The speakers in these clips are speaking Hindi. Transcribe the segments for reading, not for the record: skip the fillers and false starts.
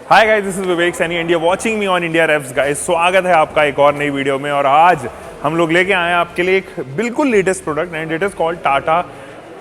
Hi guys, this is Vivek Saini and you are watching me on India Revs guys. स्वागत है आपका एक और नई वीडियो में। और आज हम लोग लेके आए हैं आपके लिए एक बिल्कुल latest product and it is called Tata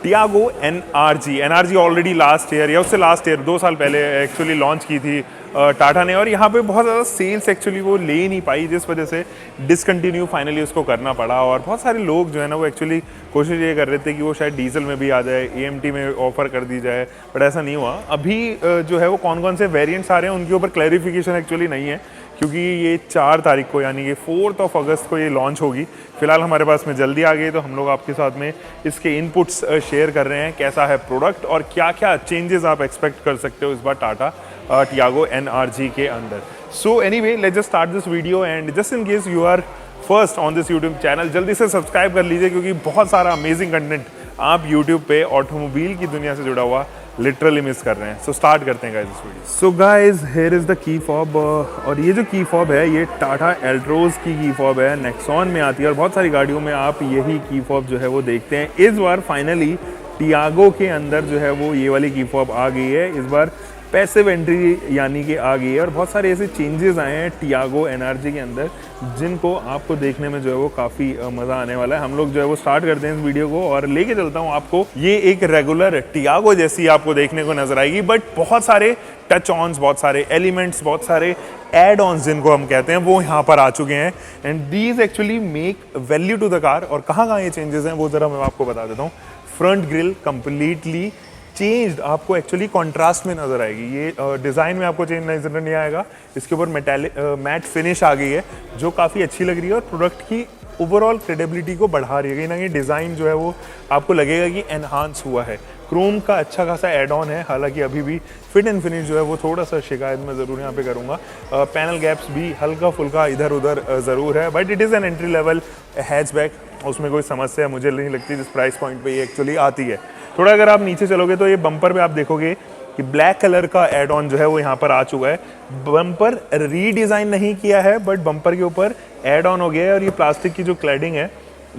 Tiago NRG. NRG already last year या उससे लास्ट ईयर 2 साल पहले एक्चुअली लॉन्च की थी टाटा ने। और यहाँ पे बहुत ज़्यादा सेल्स एक्चुअली वो ले ही नहीं पाई, जिस वजह से डिसकंटिन्यू फाइनली उसको करना पड़ा। और बहुत सारे लोग जो है ना वो एक्चुअली कोशिश ये कर रहे थे कि वो शायद डीजल में भी आ जाए, एएमटी में ऑफर कर दी जाए, बट ऐसा नहीं हुआ। अभी जो है वो कौन कौन से वेरिएंट्स आ रहे हैं उनके ऊपर क्लैरिफिकेशन एक्चुअली नहीं है, क्योंकि ये 4 तारीख को यानी कि 4 अगस्त को ये लॉन्च होगी। फिलहाल हमारे पास में जल्दी आ गई, तो हम लोग आपके साथ में इसके इनपुट्स शेयर कर रहे हैं, कैसा है प्रोडक्ट और क्या क्या चेंजेस आप एक्सपेक्ट कर सकते हो इस बार टाटा टियागो एनआरजी के अंदर। So anyway, let's just start this video and just in case you are first on this YouTube channel, जल्दी से सब्सक्राइब कर लीजिए, क्योंकि बहुत सारा अमेजिंग कंटेंट आप यूट्यूब पे ऑटोमोबाइल की दुनिया से जुड़ा हुआ लिटरली मिस कर रहे हैं। सो स्टार्ट करते हैं गाइस इस video. So guys, here is the key fob. और ये जो की फॉब है ये टाटा एल्ट्रोज की फॉब है, नेक्सॉन में आती है और बहुत सारी गाड़ियों में आप यही की फॉब जो है वो देखते हैं। इस बार फाइनली टियागो के अंदर जो है वो ये वाली की फॉब आ गई है। इस बार पैसिव एंट्री यानी कि आ गई है और बहुत सारे ऐसे चेंजेस आए हैं टियागो एनआरजी के अंदर, जिनको आपको देखने में जो है वो काफ़ी मज़ा आने वाला है। हम लोग जो है वो स्टार्ट करते हैं इस वीडियो को और लेके चलता हूँ आपको। ये एक रेगुलर टियागो जैसी आपको देखने को नजर आएगी, बट बहुत सारे टच ऑन्स, बहुत सारे एलिमेंट्स, बहुत सारे एड ऑन्स जिनको हम कहते हैं वो यहाँ पर आ चुके हैं and these actually make value to the car. और कहाँ कहाँ ये चेंजेस हैं वो ज़रा मैं आपको बता देता हूँ। फ्रंट ग्रिल कंप्लीटली चेंज्ड आपको एक्चुअली कॉन्ट्रास्ट में नजर आएगी। ये डिज़ाइन में आपको चेंज नजर नहीं आएगा। इसके ऊपर मेटालिक मैट फिनिश आ गई है जो काफ़ी अच्छी लग रही है और प्रोडक्ट की ओवरऑल क्रेडिबिलिटी को बढ़ा रही है। कहीं ना कहीं डिज़ाइन जो है वो आपको लगेगा कि एनहांस हुआ है। क्रोम का अच्छा खासा एड ऑन है, हालांकि अभी भी फिट एंड फिनिश जो है वो थोड़ा सा शिकायत मैं ज़रूर यहाँ पे करूँगा। पैनल गैप्स भी हल्का फुल्का इधर उधर ज़रूर है, but it is an entry level hatchback, उसमें कोई समस्या मुझे नहीं लगती जिस प्राइस पॉइंट पे ये एक्चुअली आती है। थोड़ा अगर आप नीचे चलोगे तो ये बम्पर पे आप देखोगे कि ब्लैक कलर का एड ऑन जो है वो यहाँ पर आ चुका है। बम्पर रीडिज़ाइन नहीं किया है, बट बम्पर के ऊपर एड ऑन हो गया है और ये प्लास्टिक की जो क्लैडिंग है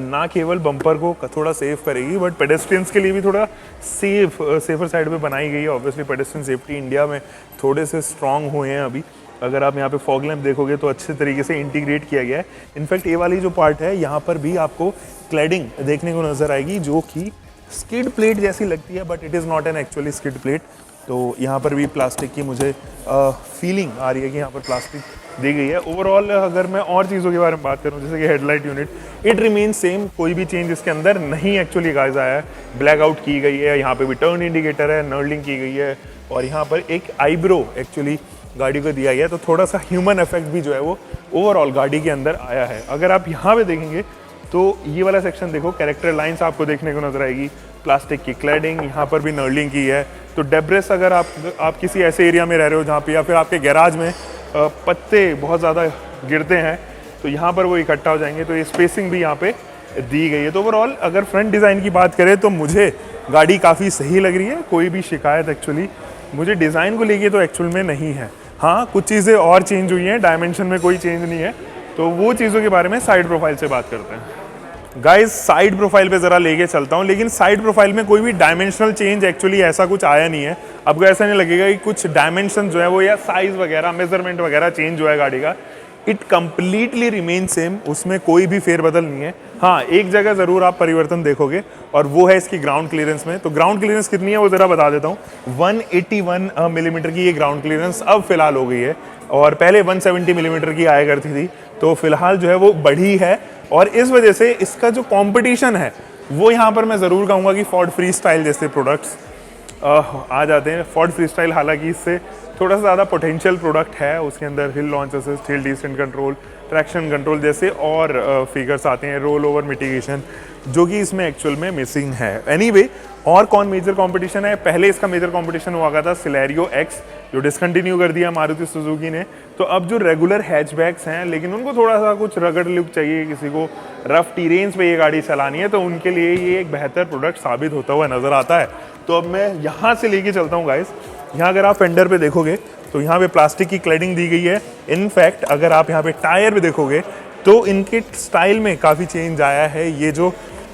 ना केवल बम्पर को थोड़ा सेफ करेगी, बट पेडेस्ट्रियंस के लिए भी थोड़ा सेफर साइड पे बनाई गई है। ऑब्वियसली पेडेस्ट्रियन सेफ्टी इंडिया में थोड़े से स्ट्रॉन्ग हुए हैं अभी। अगर आप यहाँ पे फॉग लैंप देखोगे तो अच्छे तरीके से इंटीग्रेट किया गया है। इनफैक्ट ये वाली जो पार्ट है यहाँ पर भी आपको क्लैडिंग देखने को नजर आएगी, जो कि स्किड प्लेट जैसी लगती है, but it is not an actually skid plate. तो यहाँ पर भी प्लास्टिक की मुझे फीलिंग आ रही है कि यहाँ पर प्लास्टिक दी गई है। ओवरऑल अगर मैं और चीज़ों के बारे में बात करूँ, जैसे कि headlight unit, it remain same, कोई भी चेंज इसके अंदर नहीं एक्चुअली गाइस आया है। ब्लैक आउट की गई है, यहाँ पे भी टर्न इंडिकेटर है, नर्लिंग की गई है और यहाँ पर एक आईब्रो एक्चुअली गाड़ी को दिया गया है। तो थोड़ा सा ह्यूमन इफेक्ट भी जो है वो ओवरऑल गाड़ी के अंदर आया है। अगर आप यहाँ पे देखेंगे तो ये वाला सेक्शन देखो, कैरेक्टर लाइंस आपको देखने को नजर आएगी, प्लास्टिक की क्लैडिंग, यहाँ पर भी नर्लिंग की है। तो डेब्रेस अगर आप किसी ऐसे एरिया में रह रहे हो जहाँ पे या फिर आपके गैराज में पत्ते बहुत ज़्यादा गिरते हैं तो यहाँ पर वो इकट्ठा हो जाएंगे। तो ये स्पेसिंग भी यहाँ पे दी गई है। तो ओवरऑल अगर फ्रंट डिज़ाइन की बात करें तो मुझे गाड़ी काफ़ी सही लग रही है। कोई भी शिकायत एक्चुअली मुझे डिज़ाइन को लेके तो एक्चुअल में नहीं है। हाँ, कुछ चीज़ें और चेंज हुई हैं, डायमेंशन में कोई चेंज नहीं है, तो वो चीज़ों के बारे में साइड प्रोफाइल से बात करते हैं। गाइस, साइड प्रोफाइल पे ज़रा लेके चलता हूँ, लेकिन साइड प्रोफाइल में कोई भी डायमेंशनल चेंज एक्चुअली ऐसा कुछ आया नहीं है। आपको ऐसा नहीं लगेगा कि कुछ डायमेंशन जो है वो या साइज़ वगैरह मेजरमेंट वगैरह चेंज हुआ है गाड़ी का। इट कम्प्लीटली रिमेन सेम, उसमें कोई भी फेरबदल नहीं है। हाँ, एक जगह ज़रूर आप परिवर्तन देखोगे और वो है इसकी ग्राउंड क्लियरेंस में। तो ग्राउंड क्लियरेंस कितनी है वो ज़रा बता देता हूँ। 181 मिलीमीटर की ये ग्राउंड क्लियरेंस अब फिलहाल हो गई है और पहले 170 मिलीमीटर की आया करती थी। तो फिलहाल जो है वो बढ़ी है और इस वजह से इसका जो कंपटीशन है वो यहाँ पर मैं ज़रूर कहूँगा कि फोर्ड फ्री स्टाइल जैसे प्रोडक्ट्स आ जाते हैं। फोर्ड फ्री स्टाइल हालांकि इससे थोड़ा सा ज़्यादा पोटेंशियल प्रोडक्ट है, उसके अंदर हिल launch assist, hill descent control, traction control जैसे और फिगर्स आते हैं, रोल ओवर मिटिगेशन, जो कि इसमें एक्चुअल में मिसिंग है। एनीवे, और कौन मेजर कंपटीशन है? पहले इसका मेजर कंपटीशन हुआ था सिलेरियो एक्स, जो डिसकंटिन्यू कर दिया मारुति सुजुकी ने। तो अब जो रेगुलर हैचबैक्स हैं, लेकिन उनको थोड़ा सा कुछ रगड़ लुक चाहिए, किसी को रफ टीरेन्स पे ये गाड़ी चलानी है, तो उनके लिए ये एक बेहतर प्रोडक्ट साबित होता हुआ नजर आता है। तो अब मैं यहाँ से लेके चलता हूँ गाइस। यहाँ अगर आप फेंडर पे देखोगे तो यहाँ पे प्लास्टिक की क्लैडिंग दी गई है। इनफैक्ट अगर आप यहाँ पे टायर पे देखोगे तो इनके स्टाइल में काफ़ी चेंज आया है। ये जो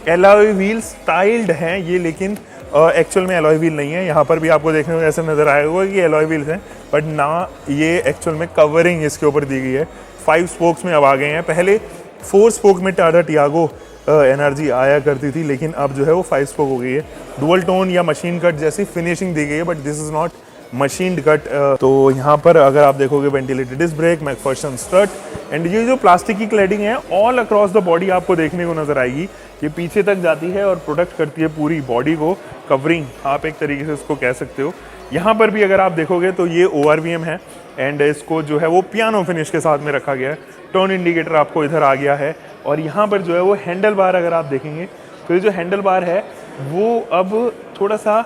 एलॉय व्हील स्टाइल्ड हैं ये, लेकिन एक्चुअल में एलॉय व्हील नहीं है। यहाँ पर भी आपको देखने को ऐसा नज़र आएगा कि एलॉय व्हील्स हैं, बट ना ये एक्चुअल में कवरिंग इसके ऊपर दी गई है। 5 स्पोक्स में अब आ गए हैं। पहले 4 स्पोक में टाटा टियागो एनआरजी आया करती थी, लेकिन अब जो है वो 5 स्पोक हो गई है। डुअल टोन या मशीन कट जैसी फिनिशिंग दी गई है, but this is not machined cut. तो यहाँ पर अगर आप देखोगे ventilated disc brake, McPherson strut, and ये जो प्लास्टिक की क्लैडिंग है ऑल अक्रॉस द बॉडी आपको देखने को नजर आएगी। ये पीछे तक जाती है और प्रोटेक्ट करती है पूरी बॉडी को, कवरिंग आप एक तरीके से इसको कह सकते हो। यहाँ पर भी अगर आप देखोगे तो ये ORVM है, एंड इसको जो है वो पियानो फिनिश के साथ में रखा गया है। टर्न इंडिकेटर आपको इधर आ गया है, और यहाँ पर जो है वो हैंडल बार अगर आप देखेंगे तो ये जो हैंडल बार है वो अब थोड़ा सा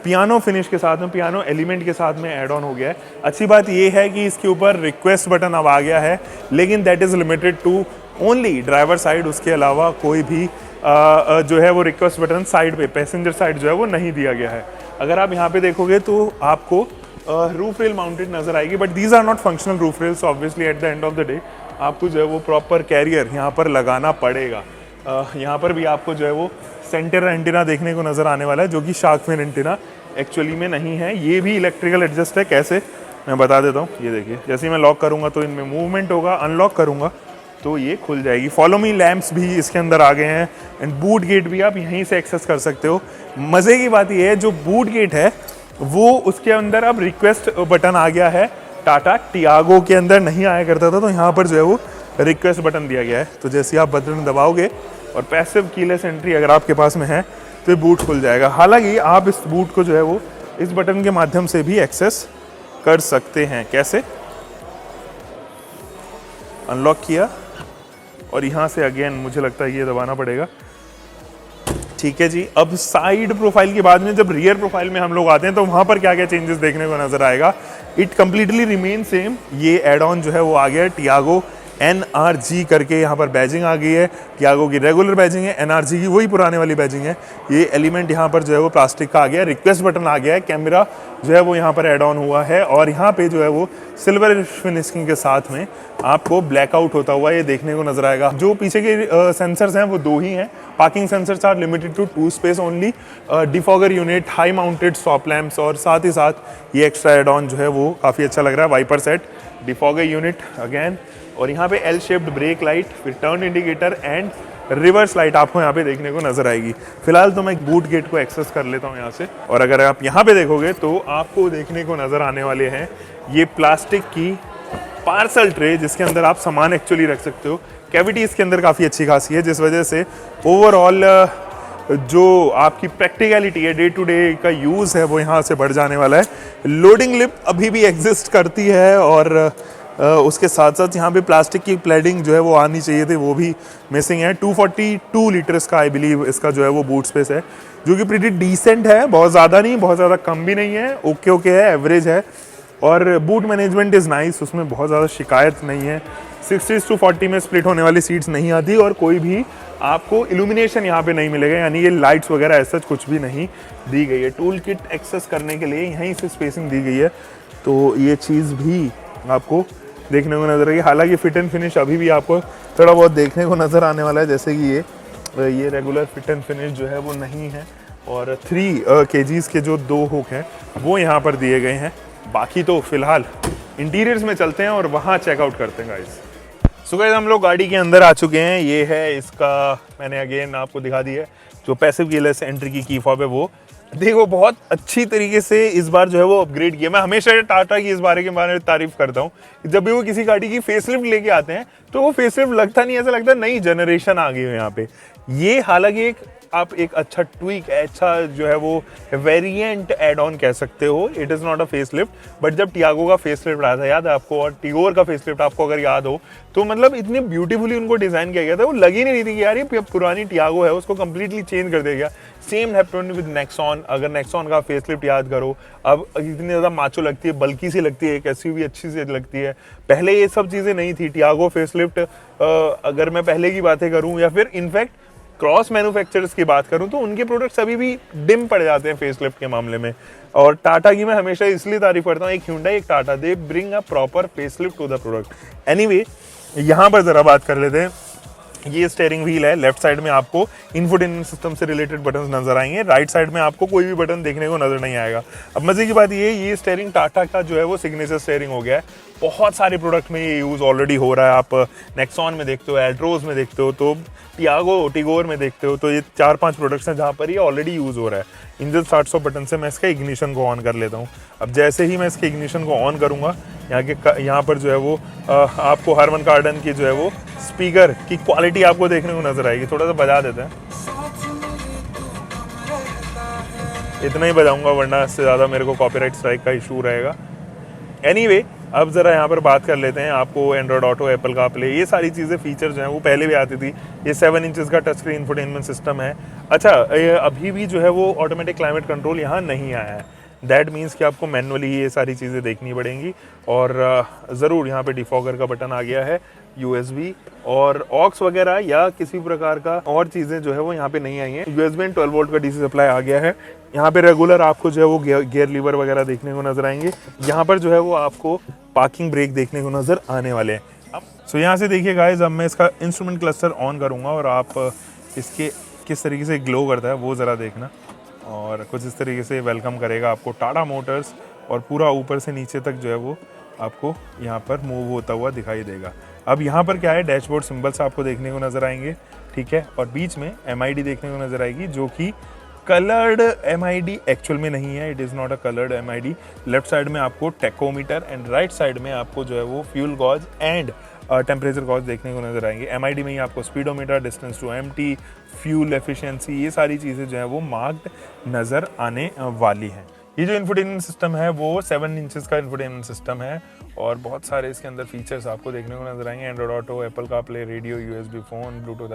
पियानो फिनिश के साथ में, पियानो एलिमेंट के साथ में ऐड ऑन हो गया है। अच्छी बात ये है कि इसके ऊपर रिक्वेस्ट बटन अब आ गया है, लेकिन that is limited to only driver side. उसके अलावा कोई भी जो है वो रिक्वेस्ट बटन साइड पे, पैसेंजर साइड जो है वो नहीं दिया गया है। अगर आप यहाँ पे देखोगे तो आपको रूफ रेल माउंटेड नजर आएगी, but these are not functional roof rails. Obviously at the end of the day आपको जो है वो प्रॉपर कैरियर यहाँ पर लगाना पड़ेगा। यहाँ पर भी आपको जो है वो सेंटर एंटीना देखने को नज़र आने वाला है, जो कि शार्क फिन एंटीना एक्चुअली में नहीं है। ये भी इलेक्ट्रिकल एडजस्ट है। कैसे, मैं बता देता हूँ। ये देखिए, जैसे ही मैं लॉक करूँगा तो इनमें मूवमेंट होगा, अनलॉक करूँगा तो ये खुल जाएगी। फॉलो मी लैंप्स भी इसके अंदर आ गए हैं, एंड बूट गेट भी आप यहीं से एक्सेस कर सकते हो। मज़े की बात ये है, जो बूट गेट है वो उसके अंदर अब रिक्वेस्ट बटन आ गया है। टाटा टियागो के अंदर नहीं आया करता था, तो यहाँ पर जो है वो रिक्वेस्ट बटन दिया गया है। तो जैसे आप बटन दबाओगे और पैसिव कीलेस एंट्री अगर आपके पास में है तो ये बूट खुल जाएगा। हालांकि आप इस बूट को जो है वो इस बटन के माध्यम से भी एक्सेस कर सकते हैं। कैसे, अनलॉक किया और यहाँ से अगेन मुझे लगता है ये दबाना पड़ेगा। ठीक है जी। अब साइड प्रोफाइल के बाद में जब रियर प्रोफाइल में हम लोग आते हैं तो वहाँ पर क्या क्या चेंजेस देखने को नजर आएगा। It completely remain same. ये एड ऑन जो है वो आ गया है, टियागो NRG करके यहाँ पर बैजिंग आ गई है। टियागो की रेगुलर बैजिंग है, NRG की वही पुराने वाली बैजिंग है। ये एलिमेंट यहाँ पर जो है वो प्लास्टिक का आ गया है। रिक्वेस्ट बटन आ गया है, कैमरा जो है वो यहाँ पर एड ऑन हुआ है, और यहाँ पे जो है वो सिल्वर फिनिशिंग के साथ में आपको ब्लैकआउट होता हुआ ये देखने को नजर आएगा। जो पीछे के सेंसर्स हैं वो 2 ही हैं। Parking sensors are limited to 2 space only. Defogger unit, high mounted stop lamps, और साथ ही साथ ये एक्स्ट्रा एड ऑन जो है वो काफ़ी अच्छा लग रहा है। Wiper set, defogger unit again, और यहाँ पे एल शेप्ड ब्रेक लाइट, फिर turn indicator and reverse light आपको यहाँ पे देखने को नजर आएगी। फिलहाल तो मैं बूट गेट को एक्सेस कर लेता हूँ यहाँ से, और अगर आप यहाँ पे देखोगे तो आपको देखने को नजर आने वाले हैं ये प्लास्टिक की पार्सल ट्रे, जिसके अंदर आप सामान एक्चुअली रख सकते हो। कैविटी इसके अंदर काफ़ी अच्छी खासी है, जिस वजह से ओवरऑल जो आपकी प्रैक्टिकलिटी है, डे टू डे का यूज़ है, वो यहाँ से बढ़ जाने वाला है। लोडिंग लिप अभी भी एग्जिस्ट करती है, और उसके साथ साथ यहाँ पे प्लास्टिक की प्लेडिंग जो है वो आनी चाहिए थी, वो भी मिसिंग है। 242 लीटर्स का आई बिलीव इसका जो है वो बूट स्पेस है, जो कि प्रीटी डिसेंट है। बहुत ज़्यादा नहीं, बहुत ज़्यादा कम भी नहीं है, ओके ओके है, एवरेज है। और बूट मैनेजमेंट इज़ नाइस, उसमें बहुत ज़्यादा शिकायत नहीं है। 60:40 में स्प्लिट होने वाली सीट्स नहीं आती, और कोई भी आपको इल्यूमिनेशन यहाँ पे नहीं मिलेगा, यानी ये लाइट्स वगैरह ऐसा कुछ भी नहीं दी गई है। टूल किट एक्सेस करने के लिए यहीं से स्पेसिंग दी गई है, तो ये चीज़ भी आपको देखने को नजर आएगी। हालांकि फिट एंड फिनिश अभी भी आपको थोड़ा बहुत देखने को नज़र आने वाला है, जैसे कि ये रेगुलर फिट एंड फिनिश जो है वो नहीं है, और 3 kgs के जो 2 हुक हैं वो यहाँ पर दिए गए हैं। बाकी तो फिलहाल इंटीरियर्स में चलते हैं और वहाँ चेकआउट करते हैं गाइस। सो गाइस, हम लोग गाड़ी के अंदर आ चुके हैं। ये है इसका, मैंने अगेन आपको दिखा दिया है, जो passive keyless entry key fob है वो देखो बहुत अच्छी तरीके से इस बार जो है वो अपग्रेड किया। मैं हमेशा टाटा की इस बारे में तारीफ करता हूँ। जब भी वो किसी गाड़ी की फेसलिफ्ट लेके आते हैं तो वो फेसलिफ्ट लगता नहीं, ऐसा लगता है नई जनरेशन आ गई है यहाँ पे। ये हालांकि आप एक अच्छा ट्वीक, अच्छा जो है वो वेरिएंट एड ऑन कह सकते हो। It is not a facelift, but जब टियागो का फेसलिफ्ट आया था, याद है आपको, और टिगोर का फेसलिफ्ट आपको अगर याद हो, तो मतलब इतने ब्यूटीफुली उनको डिज़ाइन किया गया था, वो लग ही नहीं रही थी कि यार ये पुरानी टियागो है, उसको कंप्लीटली चेंज कर दिया गया। Same happened with Nexon. अगर नेक्सॉन का फेसलिफ्ट याद करो, अब इतनी ज़्यादा माचो लगती है, बल्कि सी लगती है, एक एसयूवी अच्छी सी लगती है। पहले ये सब चीज़ें नहीं थी। टियागो फेसलिफ्ट अगर मैं पहले की बातें करूँ, या फिर इनफैक्ट क्रॉस मैन्युफैक्चरर्स की बात करूं, तो उनके प्रोडक्ट्स अभी भी डिम पड़ जाते हैं फेसलिफ्ट के मामले में। और टाटा की मैं हमेशा इसलिए तारीफ करता हूं, एक Hyundai एक Tata, they bring a proper facelift to the product. Anyway, यहाँ पर ज़रा बात कर लेते हैं ये स्टेयरिंग व्हील है, लेफ्ट साइड में आपको इंफोटेनमेंट सिस्टम से रिलेटेड बटन नजर आएंगे, राइट साइड में आपको कोई भी बटन देखने को नजर नहीं आएगा। अब मजे की बात ये स्टेयरिंग टाटा का जो है वो सिग्नेचर स्टेयरिंग हो गया है। बहुत सारे प्रोडक्ट में ये यूज ऑलरेडी हो रहा है। आप नेक्सॉन में देखते हो, एल्ट्रोज में देखते हो, तो टियागो टिगोर में देखते हो, तो ये 4-5 प्रोडक्ट्स हैं जहाँ पर ये ऑलरेडी यूज हो रहा है। इंजन स्टार्ट स्टॉप बटन से मैं इसका इग्निशन को ऑन कर लेता हूँ। अब जैसे ही मैं इसके इग्निशन को ऑन करूँगा, यहाँ पर जो है वो आपको हार्मन कार्डन की जो है वो स्पीकर की क्वालिटी आपको देखने को नजर आएगी। थोड़ा सा बजा देते हैं, इतना ही बजाऊंगा वरना इससे ज़्यादा मेरे को कॉपीराइट स्ट्राइक का इशू रहेगा। एनीवे, अब ज़रा यहाँ पर बात कर लेते हैं। आपको Android Auto, Apple car play, ये सारी चीज़ें फीचर जो हैं वो पहले भी आती थी। ये 7 इंचेस का टच स्क्रीन इंफोटेनमेंट सिस्टम है। अच्छा, अभी भी जो है वो ऑटोमेटिक क्लाइमेट कंट्रोल यहाँ नहीं आया है। दैट मीन्स कि आपको मैनुअली ही ये सारी चीज़ें देखनी पड़ेंगी। और ज़रूर यहाँ पे डिफॉगर का बटन आ गया है, USB और ऑक्स वगैरह या किसी प्रकार का और चीज़ें जो है वो यहाँ पे नहीं आई हैं। USB एंड 12 वोल्ट का DC सप्लाई आ गया है। यहाँ पे रेगुलर आपको जो है वो गियर लीवर वगैरह देखने को नजर आएंगे। यहाँ पर जो है वो आपको पार्किंग ब्रेक देखने को नजर आने वाले हैं। अब यहाँ से देखिए गाइस, अब मैं इसका इंस्ट्रूमेंट क्लस्टर ऑन करूँगा और आप इसके किस तरीके से ग्लो करता है वो ज़रा देखना। और कुछ इस तरीके से वेलकम करेगा आपको टाटा मोटर्स, और पूरा ऊपर से नीचे तक जो है वो आपको यहाँ पर मूव होता हुआ दिखाई देगा। अब यहाँ पर क्या है, डैशबोर्ड सिंबल्स आपको देखने को नजर आएंगे, ठीक है। और बीच में MID देखने को नजर आएगी, जो कि कलर्ड MID एक्चुअल में नहीं है। It is not a coloured MID। Left side में आपको टेकोमीटर एंड राइट साइड में आपको जो है वो fuel gauge and temperature gauge देखने को नजर आएंगे। MID में ही आपको speedometer, distance to empty, fuel efficiency, ये सारी चीज़ें जो है वो मार्क्ड नज़र आने वाली हैं। ये जो इन्फोटेनमेंट सिस्टम है वो 7 इंचेस का इन्फोटेनमेंट सिस्टम है और बहुत सारे इसके अंदर फीचर्स आपको देखने को नजर आएंगे। Android Auto, Apple car play, radio, USB phone, Bluetooth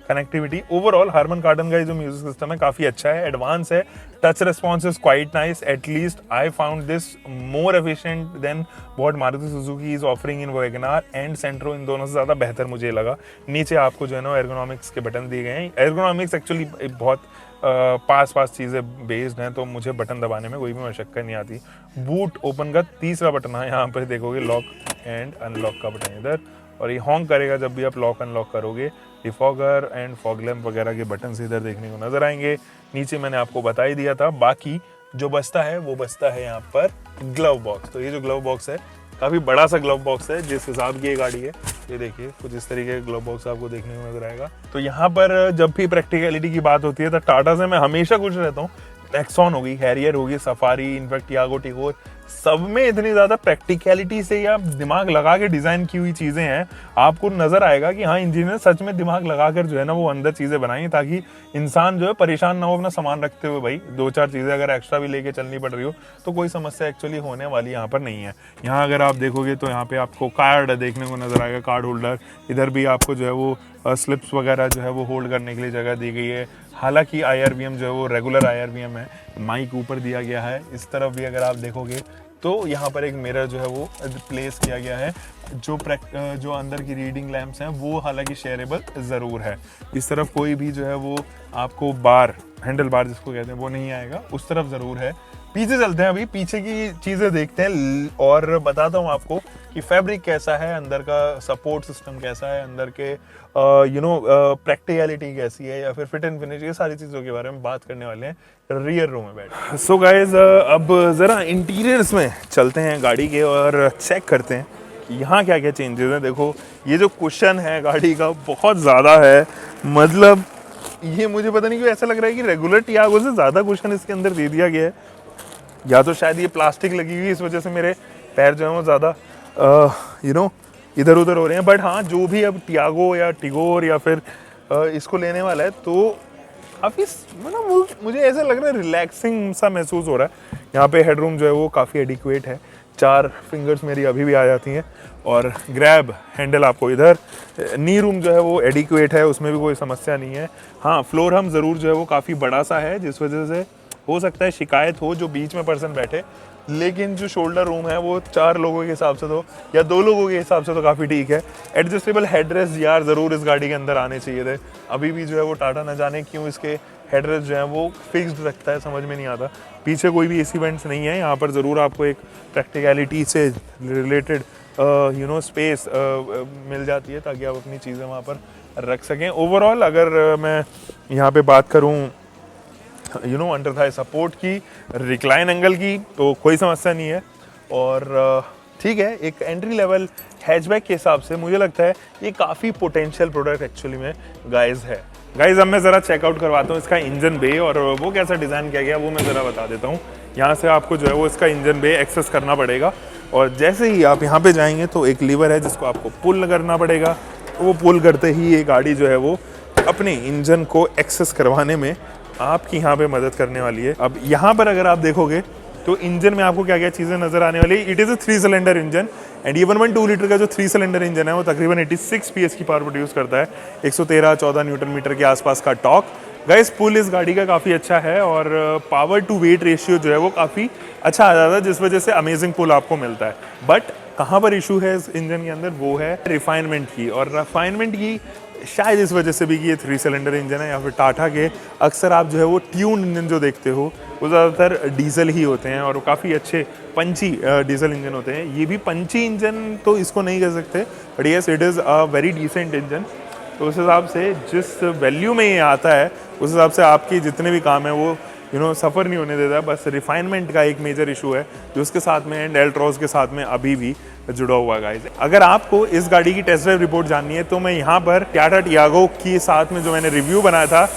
connectivity. Overall Harman Kardon का जो म्यूजिक सिस्टम है काफ़ी अच्छा है, एडवांस है। Touch response is quite nice, at least I found this more efficient than what Maruti Suzuki is offering in WagonR and Santro. इन दोनों से ज़्यादा बेहतर मुझे लगा। नीचे आपको जो है ना एर्गोनॉमिक्स के बटन दिए गए हैं। एर्गोनॉमिक्स एक्चुअली बहुत पास चीज़ें बेस्ड हैं, तो मुझे बटन दबाने में कोई भी मशक्कत नहीं आती। बूट ओपन का तीसरा बटन है, यहाँ पर देखोगे लॉक एंड अनलॉक का बटन इधर, और ये हॉन्क करेगा जब भी आप लॉक अनलॉक करोगे। डिफॉगर एंड फॉग लैम्प वगैरह के बटन से इधर देखने को नजर आएंगे। नीचे मैंने आपको बता ही दिया था। बाकी जो बचता है वो बचता है यहाँ पर ग्लव बॉक्स। तो ये जो ग्लव बॉक्स है काफ़ी बड़ा सा ग्लव बॉक्स है जिस हिसाब की ये गाड़ी है। ये देखिए कुछ इस तरीके का ग्लव बॉक्स आपको देखने को नजर आएगा। तो यहाँ पर जब भी प्रैक्टिकलिटी की बात होती है तो टाटा से मैं हमेशा खुश रहता हूँ। नेक्सॉन होगी, हैरियर होगी, सफारी, इनफैक्ट टियागो टिगोर, सब में इतनी ज़्यादा प्रैक्टिकलिटी से या दिमाग लगा के डिज़ाइन की हुई चीज़ें हैं। आपको नज़र आएगा कि हाँ, इंजीनियर सच में दिमाग लगा कर जो है ना वो अंदर चीज़ें बनाई ताकि इंसान जो है परेशान ना हो अपना सामान रखते हुए। भाई 2-4 चीज़ें अगर एक्स्ट्रा भी लेके चलनी पड़ रही हो तो कोई समस्या एक्चुअली होने वाली यहाँ पर नहीं है। यहाँ अगर आप देखोगे तो यहाँ पे आपको कार्ड देखने को नज़र आएगा, कार्ड होल्डर। इधर भी आपको जो है वो स्लिप्स वगैरह जो है वो होल्ड करने के लिए जगह दी गई है। हालांकि IRVM जो है वो रेगुलर IRVM है। माइक ऊपर दिया गया है। इस तरफ भी अगर आप देखोगे तो यहाँ पर एक मिरर जो है वो प्लेस किया गया है। जो अंदर की रीडिंग लैंप्स हैं वो हालांकि शेयरेबल ज़रूर है। इस तरफ कोई भी जो है वो आपको बार, हैंडल बार जिसको कहते हैं, वो नहीं आएगा, उस तरफ ज़रूर है। पीछे चलते हैं, अभी पीछे की चीज़ें देखते हैं और बताता हूँ आपको कि फैब्रिक कैसा है, अंदर का सपोर्ट सिस्टम कैसा है, अंदर के प्रैक्टिकलिटी कैसी है, या फिर फिट एंड फिनिश, ये सारी चीज़ों के बारे में बात करने वाले हैं रियर रो में बैठ। सो गाइज, अब ज़रा इंटीरियर्स में चलते हैं गाड़ी के और चेक करते हैं कि यहाँ क्या क्या चेंजेस हैं। देखो ये जो कुशन है गाड़ी का बहुत ज़्यादा है, मतलब ये मुझे पता नहीं क्यों ऐसा लग रहा है कि रेगुलर टियागो से ज़्यादा कुशन इसके अंदर दे दिया गया है, या तो शायद ये प्लास्टिक लगी हुई इस वजह से मेरे पैर जो है वो ज़्यादा इधर उधर हो रहे हैं। बट हाँ, जो भी अब टियागो या टिगोर या फिर इसको लेने वाला है तो काफ़ी मतलब मुझे ऐसा लग रहा है रिलैक्सिंग सा महसूस हो रहा है। यहाँ पे हेडरूम जो है वो काफ़ी एडिक्वेट है, 4 फिंगर्स मेरी अभी भी आ जाती हैं, और ग्रैब हैंडल आपको इधर। नी रूम जो है वो एडिक्वेट है, उसमें भी कोई समस्या नहीं है। हाँ, फ्लोर हम ज़रूर जो है वो काफ़ी बड़ा सा है, जिस वजह से हो सकता है शिकायत हो जो बीच में पर्सन बैठे, लेकिन जो शोल्डर रूम है वो 4 लोगों के हिसाब से तो, या 2 लोगों के हिसाब से तो काफ़ी ठीक है। एडजस्टेबल हेडरेस्ट यार ज़रूर इस गाड़ी के अंदर आने चाहिए थे। अभी भी जो है वो टाटा न जाने क्यों इसके हेडरेस्ट जो है वो फिक्स्ड रखता है, समझ में नहीं आता। पीछे कोई भी एसी वेंट्स नहीं है। यहाँ पर ज़रूर आपको एक प्रैक्टिकलिटी से रिलेटेड स्पेस मिल जाती है ताकि आप अपनी चीज़ें वहाँ पर रख सकें। ओवरऑल अगर मैं यहाँ पे बात करूँ अंडर थाई सपोर्ट की, रिक्लाइन एंगल की, तो कोई समस्या नहीं है। और ठीक है, एक एंट्री लेवल हैचबैक के हिसाब से मुझे लगता है ये काफ़ी पोटेंशियल प्रोडक्ट एक्चुअली में गाइस है। गाइस अब मैं ज़रा चेकआउट करवाता हूँ इसका इंजन बे, और वो कैसा डिज़ाइन किया गया वो मैं ज़रा बता देता हूँ। यहाँ से आपको जो है वो इसका इंजन बे एक्सेस करना पड़ेगा, और जैसे ही आप यहाँ पे जाएंगे तो एक लीवर है जिसको आपको पुल करना पड़ेगा। वो पुल करते ही ये गाड़ी जो है वो अपने इंजन को एक्सेस करवाने में आपकी यहाँ पे मदद करने वाली है। अब यहाँ पर अगर आप देखोगे तो इंजन में आपको क्या क्या चीज़ें नजर आने वाली है। It is a 3 cylinder engine, and ये 1.2 लीटर का जो 3 सिलेंडर इंजन है वो तकरीबन 86 PS की पावर प्रोड्यूस करता है, 113-14 न्यूटन मीटर के आसपास का टॉर्क। गाइस पुल इस गाड़ी का काफ़ी अच्छा है, और पावर टू वेट रेशियो जो है वो काफ़ी अच्छा आ जाता है, जिस वजह से अमेजिंग पुल आपको मिलता है। बट कहाँ पर इशू है इस इंजन के अंदर, वो है रिफाइनमेंट की। और रिफाइनमेंट की शायद इस वजह से भी कि ये 3 सिलेंडर इंजन है, या फिर टाटा के अक्सर आप जो है वो ट्यून इंजन जो देखते हो वो ज़्यादातर डीजल ही होते हैं, और वो काफ़ी अच्छे पंची डीजल इंजन होते हैं। ये भी पंची इंजन तो इसको नहीं कह सकते, but yes it is a very decent engine. तो उस हिसाब से जिस वैल्यू में ये आता है उस हिसाब से आपके जितने भी काम है वो सफ़र नहीं होने देता। बस रिफाइनमेंट का एक मेजर इशू है जो उसके साथ में एंड एल्ट्रॉस के साथ में अभी भी जुड़ा हुआ है गाइस। अगर आपको इस गाड़ी की टेस्ट ड्राइव रिपोर्ट जाननी है तो मैं यहाँ पर टाटा टियागो के साथ में जो मैंने रिव्यू बनाया था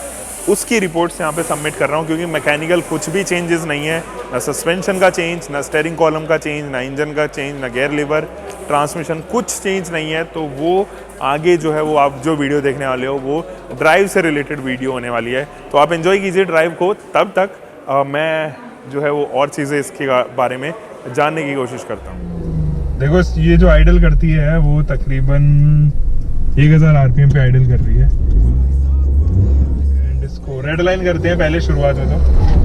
उसकी रिपोर्ट्स यहाँ पे सबमिट कर रहा हूँ, क्योंकि मैकेनिकल कुछ भी चेंजेस नहीं है, ना सस्पेंशन का चेंज, ना स्टीयरिंग कॉलम का चेंज, ना इंजन का चेंज, ना गियर लीवर, ट्रांसमिशन, कुछ चेंज नहीं है। तो वो आगे जो है वो आप जो वीडियो देखने वाले हो वो ड्राइव से रिलेटेड वीडियो होने वाली है, तो आप एंजॉय कीजिए ड्राइव को। तब तक मैं जो है वो और चीज़ें इसके बारे में जानने की कोशिश करता हूँ। देखो ये जो आइडल करती है वो तकरीबन 1000 RPM पे आइडल कर रही है, एंड इसको रेड लाइन करते हैं पहले शुरुआत में तो।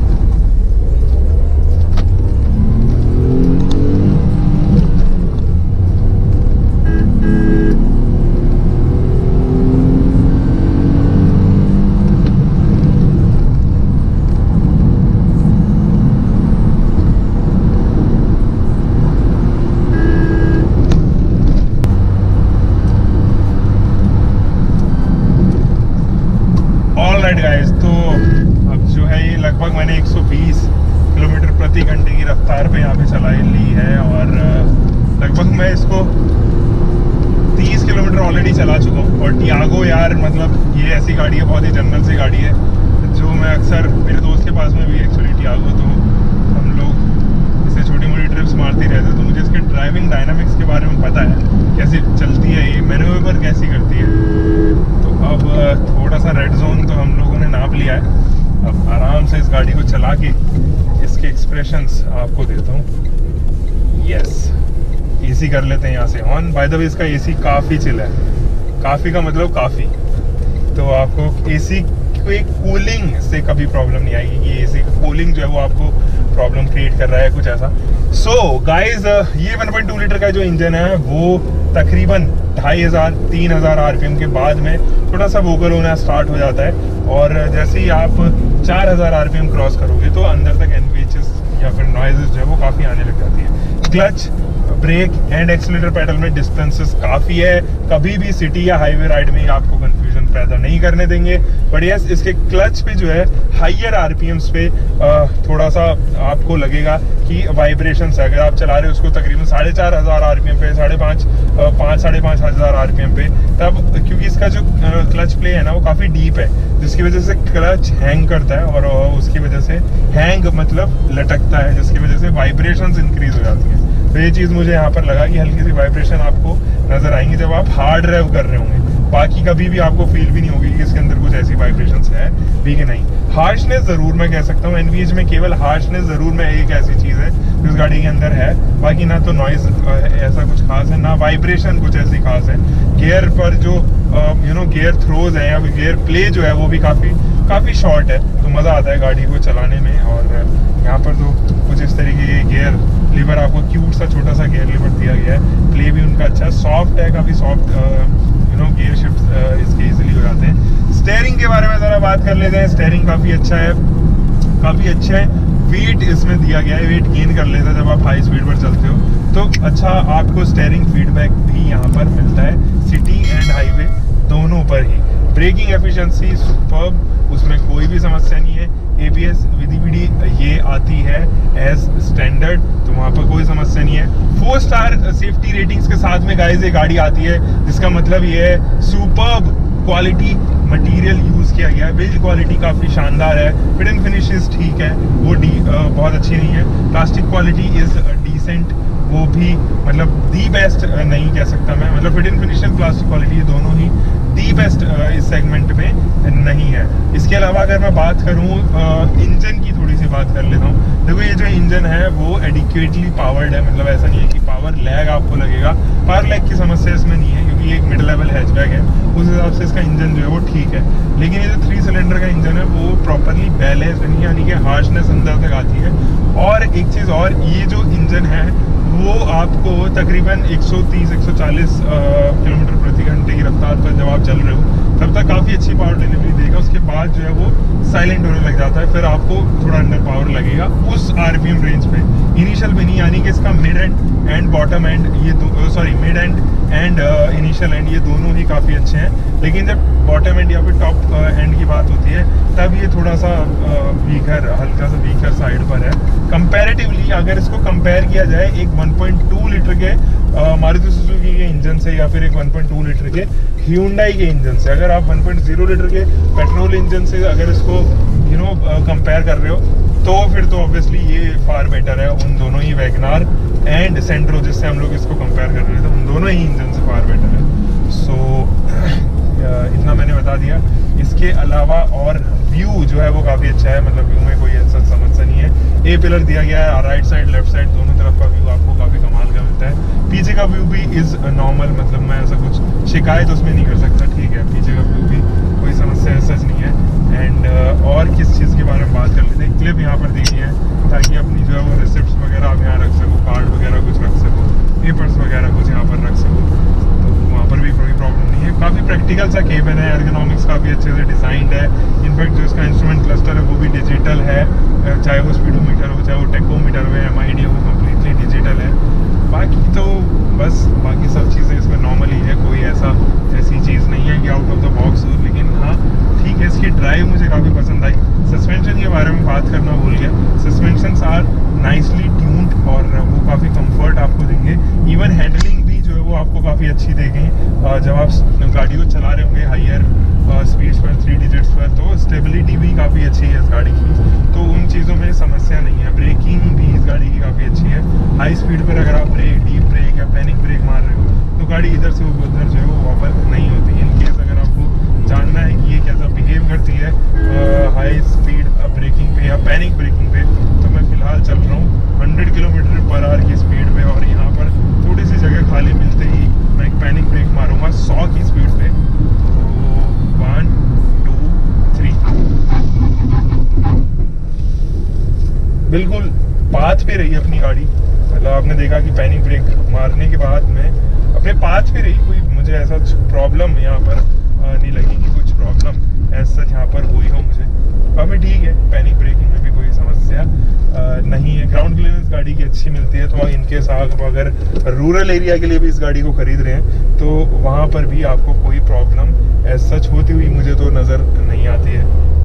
गाइस तो अब जो है ये लगभग मैंने 120 किलोमीटर प्रति घंटे की रफ्तार पे यहाँ पे चलाई ली है, और लगभग मैं इसको 30 किलोमीटर ऑलरेडी चला चुका हूँ। और टियागो यार मतलब ये ऐसी गाड़ी है, बहुत ही जनरल सी गाड़ी है, जो मैं अक्सर मेरे दोस्त के पास में भी एक्चुअली टियागो, तो हम लोग इसे छोटी मोटी ट्रिप्स मारते रहते, तो मुझे इसके ड्राइविंग डायनामिक्स के बारे में पता है, कैसे चलती है ये, मैन्यूवर कैसी करती है। तो अब थोड़ा सा रेड जोन तो हम लोगों ने नाप लिया है, अब आराम से इस गाड़ी को चला के इसके एक्सप्रेशंस आपको देता हूँ। यस, एसी कर लेते हैं यहाँ से ऑन। बाय द वे इसका एसी काफ़ी चिल है, काफ़ी का मतलब काफ़ी, तो आपको एसी कोई कूलिंग से कभी प्रॉब्लम नहीं आएगी कि एसी कूलिंग जो है वो आपको प्रॉब्लम क्रिएट कर रहा है कुछ ऐसा। सो गाइज ये 1.2 लीटर का जो इंजन है वो तकरीबन 2500-3000 RPM के बाद में थोड़ा सा वोकल होना स्टार्ट हो जाता है, और जैसे ही आप 4000 RPM क्रॉस करोगे तो अंदर तक NVHS या फिर नॉइजेस जो है वो काफ़ी आने लग जाती है। Clutch, brake and accelerator pedal में डिस्टेंसेस काफ़ी है, कभी भी सिटी या हाईवे राइड में आपको कंफ्यूजन पैदा नहीं करने देंगे। बट यस, इसके क्लच पे जो है हाइयर RPMs पे थोड़ा सा आपको लगेगा कि वाइब्रेशंस है। अगर आप चला रहे हो उसको तकरीबन 4500 RPM पे, 5,500 RPM पे, तब क्योंकि इसका जो क्लच प्ले है ना वो काफ़ी डीप है, जिसकी वजह से क्लच हैंग करता है, और उसकी वजह से हैंग मतलब लटकता है, जिसकी वजह से वाइब्रेशंस इंक्रीज हो जाती है। तो ये चीज़ मुझे यहाँ पर लगा कि हल्की सी वाइब्रेशन आपको नजर आएंगी जब आप हार्ड ड्राइव कर रहे होंगे, बाकी कभी भी आपको फील भी नहीं होगी कि इसके अंदर कुछ ऐसी वाइब्रेशंस है भी कि नहीं। हार्शनेस ज़रूर मैं कह सकता हूँ, NVH में केवल हार्शनेस ज़रूर में एक ऐसी चीज़ है जो इस गाड़ी के अंदर है, बाकी ना तो नॉइज ऐसा कुछ खास है, ना वाइब्रेशन कुछ ऐसी खास है। गियर पर जो गियर थ्रोज है या गियर प्ले जो है वो भी काफ़ी शॉर्ट है, तो मज़ा आता है गाड़ी को चलाने में। और यहाँ पर तो कुछ इस तरीके के गियर लीवर आपको क्यूट सा छोटा सा गियर लीवर दिया गया है, प्ले भी उनका अच्छा सॉफ्ट है, काफ़ी सॉफ्ट गियर शिफ्ट इसके इजीली हो जाते हैं। स्टीयरिंग के बारे में ज़रा बात कर लेते हैं। स्टीयरिंग काफ़ी अच्छा है, काफ़ी अच्छा है। वेट इसमें दिया गया है, वेट गेन कर लेता है जब आप हाई स्पीड पर चलते हो, तो अच्छा आपको स्टीयरिंग फीडबैक भी यहाँ पर मिलता है सिटी एंड हाईवे दोनों पर ही। ब्रेकिंग एफिशिएंसी सुपर्ब, उसमें कोई भी समस्या नहीं है। ABS विधि ये आती है एज स्टैंडर्ड, तो वहाँ पर कोई समस्या नहीं है। 4 स्टार सेफ्टी रेटिंग्स के साथ में गाइस ये गाड़ी आती है, जिसका मतलब ये है सुपर्ब क्वालिटी मटेरियल यूज़ किया गया है। बिल्ड क्वालिटी काफ़ी शानदार है। फिट एंड फिनिशेस ठीक है, वो बहुत अच्छी नहीं है। प्लास्टिक क्वालिटी इज़ डिसेंट, वो भी मतलब दी बेस्ट नहीं कह सकता मैं, मतलब fit and finish and plastic quality ये दोनों ही दी बेस्ट इस सेगमेंट में नहीं है। इसके अलावा अगर मैं बात करूँ इंजन की, थोड़ी सी बात कर लेता हूँ। देखो ये जो इंजन है वो एडिक्वेटली पावर्ड है, मतलब ऐसा नहीं है कि पावर लैग आपको लगेगा। पावर लैग की समस्या इसमें नहीं है, क्योंकि एक मिड लेवल हैचबैक है, उस हिसाब से इसका इंजन जो है वो ठीक है। लेकिन ये जो 3 सिलेंडर का इंजन है वो प्रॉपरली बैलेंस नहीं है, यानी कि हार्शनेस अंदर तक आती है। और एक चीज़ और, ये जो इंजन है वो आपको तकरीबन 130-140 किलोमीटर प्रति घंटे की रफ्तार पर जब आप चल रहे हो तब तक काफ़ी अच्छी पावर डिलीवरी देगा। उसके बाद जो है वो साइलेंट होने लग जाता है, फिर आपको थोड़ा अंडर पावर लगेगा उस RPM रेंज पे। इनिशियल में नहीं, यानी कि इसका मिड एंड बॉटम एंड ये मिड एंड इनिशियल एंड ये दोनों ही काफ़ी अच्छे हैं। लेकिन जब बॉटम एंड या फिर टॉप एंड की बात होती है तब ये थोड़ा सा वीकर, हल्का सा वीकर साइड पर है कंपैरेटिवली। अगर इसको कंपेयर किया जाए एक 1.2 लीटर के मारुति सुजुकी के इंजन से या फिर एक 1.2 लीटर के ह्यूंडई के इंजन से, अगर आप 1.0 लीटर के पेट्रोल इंजन से अगर इसको कंपेयर कर रहे हो तो फिर तो ऑब्वियसली ये फार बेटर है। उन दोनों ही वैगनार एंड सेंट्रो, जिससे हम लोग इसको कंपेयर कर रहे थे, उन दोनों ही इंजन से फार बेटर है। सो इतना मैंने बता दिया। इसके अलावा और व्यू जो है वो काफ़ी अच्छा है, मतलब व्यू में कोई ऐसा समस्या नहीं है। A पिलर दिया गया है, राइट साइड लेफ्ट साइड दोनों तरफ का व्यू आपको काफ़ी कमाल का मिलता है। पीछे का व्यू भी इज़ नॉर्मल, मतलब मैं ऐसा कुछ शिकायत उसमें नहीं कर सकता, ठीक है। पीछे का व्यू भी कोई समस्या सच नहीं है। एंड और किस चीज़ के बारे में बात कर लेते हैं, क्लिप यहाँ पर देखी है ताकि अपनी जो है वो रिसिप्ट्स वगैरह आप यहाँ रख सको, कार्ड वगैरह कुछ रख सको, पेपर्स वगैरह कुछ यहाँ पर रख सको, तो वहाँ पर भी कोई प्रॉब्लम नहीं है। काफ़ी प्रैक्टिकल सा केबिन है, एर्गोनॉमिक्स काफ़ी अच्छे से डिज़ाइंड है। इनफैक्ट जो इसका इंस्ट्रूमेंट क्लस्टर है वो भी डिजिटल है, चाहे वो स्पीडोमीटर हो, चाहे वो टेकोमीटर हो, MID हो, वो कम्प्लीटली डिजिटल है। बाकी तो बस बाकी सब चीज़ें इसमें नॉर्मल ही है, कोई ऐसी चीज़ नहीं है कि आउट ऑफ द बॉक्स हो। लेकिन हाँ ठीक है, इसकी ड्राइव मुझे काफ़ी पसंद आई। सस्पेंशन के बारे में बात करना भूल गया, सस्पेंशन आर नाइसली ट्यून्ड और वो काफ़ी कंफर्ट आपको देंगे। इवन हैंडलिंग भी जो है वो आपको काफ़ी अच्छी देगी जब आप गाड़ी को चला रहे होंगे हायर स्पीड्स पर, 3 डिजिट्स पर, तो स्टेबिलिटी भी काफ़ी अच्छी है इस गाड़ी की, तो उन चीज़ों में समस्या नहीं है। ब्रेकिंग भी इस गाड़ी की काफ़ी अच्छी है। हाई स्पीड पर अगर आप डीप ब्रेक या पैनिक ब्रेक मार रहे हो तो गाड़ी इधर से उधर जो है वो वॉबल नहीं होती। इन केस अगर आपको जानना है कि ये कैसा बिहेव करती है हाई स्पीड ब्रेकिंग पे या पैनिक ब्रेकिंग पे, तो मैं फ़िलहाल चल रहा हूँ 100 किलोमीटर पर आवर की स्पीड पे, और यहाँ पर थोड़ी सी जगह खाली मिलते ही मैं एक पैनिक ब्रेक मारूंगा 100 की स्पीड पे। तो 1 2 3 बिल्कुल पाथ पे रही अपनी गाड़ी। मतलब आपने देखा कि पैनिक ब्रेक मारने के बाद में अपने पाथ पे रही, कोई मुझे ऐसा प्रॉब्लम यहाँ पर नहीं लगी कि कुछ प्रॉब्लम ऐसा यहाँ पर हुई हो मुझे। काफ़ी ठीक है, पैनिक ब्रेकिंग में भी कोई समस्या नहीं है। ग्राउंड क्लियरेंस गाड़ी की अच्छी मिलती है, तो इनके साथ अगर रूरल एरिया के लिए भी इस गाड़ी को खरीद रहे हैं तो वहाँ पर भी आपको कोई प्रॉब्लम ऐसा सच होती हुई मुझे तो नज़र नहीं आती है।